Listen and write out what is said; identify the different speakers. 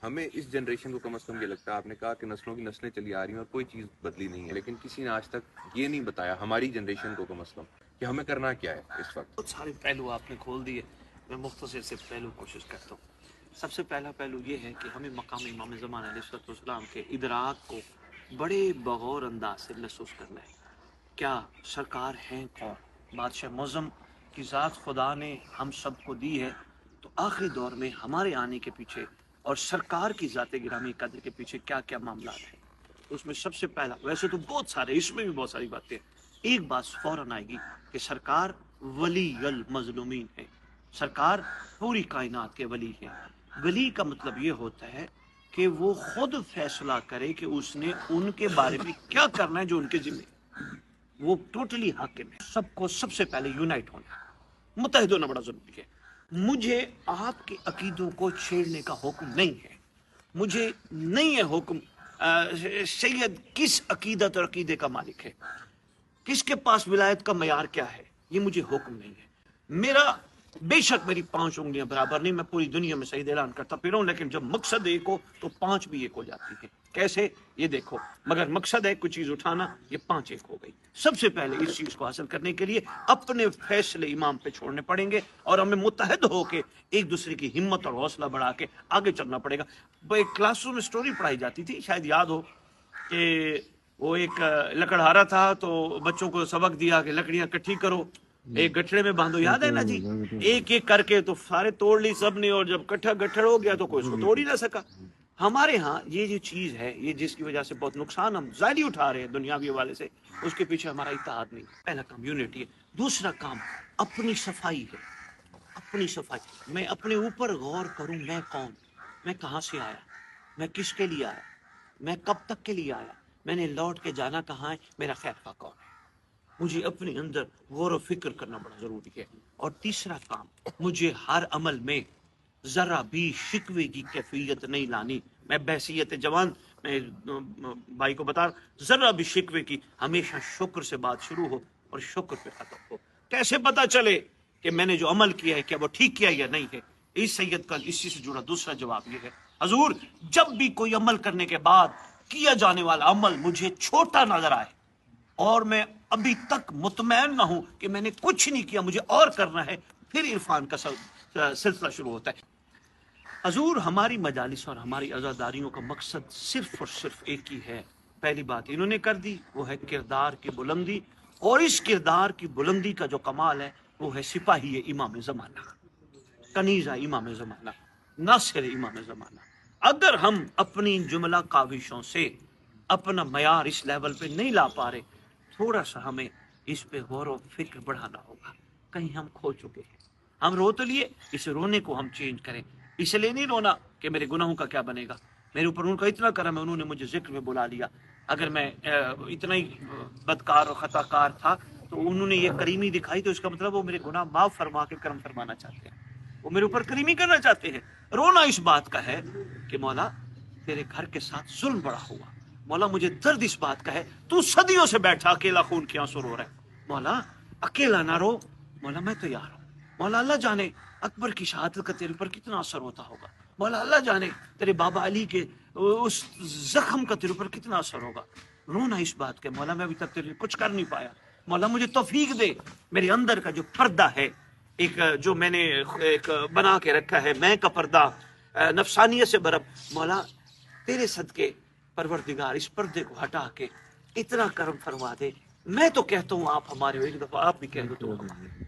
Speaker 1: ہمیں اس جنریشن کو کم از کم یہ لگتا ہے، آپ نے کہا کہ نسلوں کی نسلیں چلی آ رہی ہیں اور کوئی چیز بدلی نہیں ہے، لیکن کسی نے آج تک یہ نہیں بتایا ہماری جنریشن کو کم از کم کہ ہمیں کرنا کیا ہے اس وقت۔
Speaker 2: بہت سارے پہلو آپ نے کھول دیے، میں مختصر سے پہلو کوشش کرتا ہوں۔ سب سے پہلا پہلو یہ ہے کہ ہمیں مقام امام زمان علیہ السلام کے ادراک کو بڑے بغور انداز سے محسوس کرنا ہے۔ کیا سرکار ہیں کون؟ بادشاہ معظم کی ذات خدا نے ہم سب کو دی ہے، تو آخری دور میں ہمارے آنے کے پیچھے اور سرکار کی ذات گرامی قدر کے پیچھے کیا کیا معاملات ہیں؟ اس میں سب سے پہلا، ویسے تو بہت سارے، اس میں بھی بہت ساری باتیں ہیں، ایک بات فوراً آئے گی کہ سرکار ولی المظلومین ہے، سرکار پوری کائنات کے ولی ہیں۔ ولی کا مطلب یہ ہوتا ہے کہ وہ خود فیصلہ کرے کہ اس نے ان کے بارے میں کیا کرنا ہے جو ان کے ذمہ ہے، وہ ٹوٹلی حاکم ہے۔ سب کو سب سے پہلے یونائٹ ہونا، متحد ہونا بڑا ضروری ہے۔ مجھے آپ کے عقیدوں کو چھیڑنے کا حکم نہیں ہے، مجھے نہیں ہے حکم سید کس عقیدت اور عقیدے کا مالک ہے، کس کے پاس ولایت کا معیار کیا ہے، یہ مجھے حکم نہیں ہے۔ میرا بے شک میری 5 انگلیاں برابر نہیں، میں پوری دنیا میں صحیح اعلان کرتا پھروں، لیکن جب مقصد ایک ہو تو 5 بھی ایک ہو جاتی ہے۔ کیسے؟ یہ دیکھو، مگر مقصد ہے کوئی چیز اٹھانا، یہ 5 ایک ہو گئی۔ سب سے پہلے اس چیز کو حاصل کرنے کے لیے اپنے فیصلے امام پہ چھوڑنے پڑیں گے اور ہمیں متحد ہو کے ایک دوسرے کی ہمت اور حوصلہ بڑھا کے آگے چلنا پڑے گا۔ ایک کلاس روم میں سٹوری پڑھائی جاتی تھی، شاید یاد ہو، کہ وہ ایک لکڑہارا تھا تو بچوں کو سبق دیا کہ لکڑیاں اکٹھی کرو، ایک گٹھڑے میں باندھو، یاد ہے نا جی؟ ایک ایک کر کے تو سارے توڑ لی سب نے، اور جب کٹھا گٹھڑ ہو گیا تو کوئی اس کو توڑ ہی نہ سکا۔ ہمارے ہاں یہ جو چیز ہے، یہ جس کی وجہ سے بہت نقصان ہم ظاہری اٹھا رہے ہیں دنیاوی حوالے سے، اس کے پیچھے ہمارا اتحاد نہیں۔ پہلا کام یونٹی ہے۔ دوسرا کام اپنی صفائی ہے، اپنی صفائی۔ میں اپنے اوپر غور کروں، میں کون، میں کہاں سے آیا، میں کس کے لیے آیا، میں کب تک کے لیے آیا، میں نے لوٹ کے جانا کہاں ہے، میرا خیر خواہ کون ہے۔ مجھے اپنے اندر غور و فکر کرنا بڑا ضروری ہے۔ اور تیسرا کام، مجھے ہر عمل میں ذرا بھی شکوے کی کیفیت نہیں لانی۔ میں بحثیت جوان میں بھائی کو بتا رہا، ذرا بھی شکوے کی، ہمیشہ شکر سے بات شروع ہو اور شکر پہ ختم ہو۔ کیسے پتا چلے کہ میں نے جو عمل کیا ہے کیا وہ ٹھیک کیا یا نہیں ہے؟ اس سید کا اسی سے جڑا دوسرا جواب یہ ہے، حضور جب بھی کوئی عمل کرنے کے بعد کیا جانے والا عمل مجھے چھوٹا نظر آئے اور میں ابھی تک مطمئن نہ ہوں کہ میں نے کچھ نہیں کیا، مجھے اور کرنا ہے، پھر عرفان کا سلسلہ شروع ہوتا ہے۔ حضور ہماری مجالس اور ہماری عزاداریوں کا مقصد صرف اور صرف ایک ہی ہے۔ پہلی بات انہوں نے کر دی، وہ ہے کردار کی بلندی، اور اس کردار کی بلندی کا جو کمال ہے وہ ہے سپاہی امام زمانہ، کنیزہ امام زمانہ، ناصر امام زمانہ۔ اگر ہم اپنی جملہ کاوشوں سے اپنا معیار اس لیول پہ نہیں لا پا رہے، تھوڑا سا ہمیں اس پہ غور و فکر بڑھانا ہوگا، کہیں ہم کھو چکے ہیں۔ ہم رو تو لیے، اس رونے کو ہم چینج کریں۔ اس لیے نہیں رونا کہ میرے گناہوں کا کیا بنے گا، میرے اوپر ان کا اتنا کرم ہے، انہوں نے مجھے ذکر میں بلا لیا، اگر میں اتنا ہی بدکار اور خطا کار تھا تو انہوں نے یہ کریمی دکھائی، تو اس کا مطلب وہ میرے گناہ معاف فرما کے کرم فرمانا چاہتے ہیں، وہ میرے اوپر کریمی کرنا چاہتے ہیں۔ رونا اس بات کا ہے کہ مولا تیرے گھر کے ساتھ ظلم بڑا ہوا، مولا مجھے درد اس بات کا ہے تو صدیوں سے بیٹھا اکیلا خون کے آنسو رو رہا ہے، مولا اکیلا نہ رو، مولا میں تیار ہوں، مولا اللہ جانے اکبر کی شہادت کا تیرے پر کتنا اثر ہوتا ہوگا، مولا اللہ جانے تیرے بابا علی کے اس زخم کا تیرے پر کتنا اثر ہوگا۔ رونا اس بات کے، مولا میں ابھی تک تیرے لیے کچھ کر نہیں پایا، مولا مجھے توفیق دے، میرے اندر کا جو پردہ ہے، ایک جو میں نے ایک بنا کے رکھا ہے، میں کا پردہ نفسانیت سے برب، مولا تیرے صدقے پروردگار اس پردے کو ہٹا کے اتنا کرم فرما دے۔ میں تو کہتا ہوں آپ ہمارے ہو، ایک دفعہ آپ بھی کہہ دو تو ہمارے۔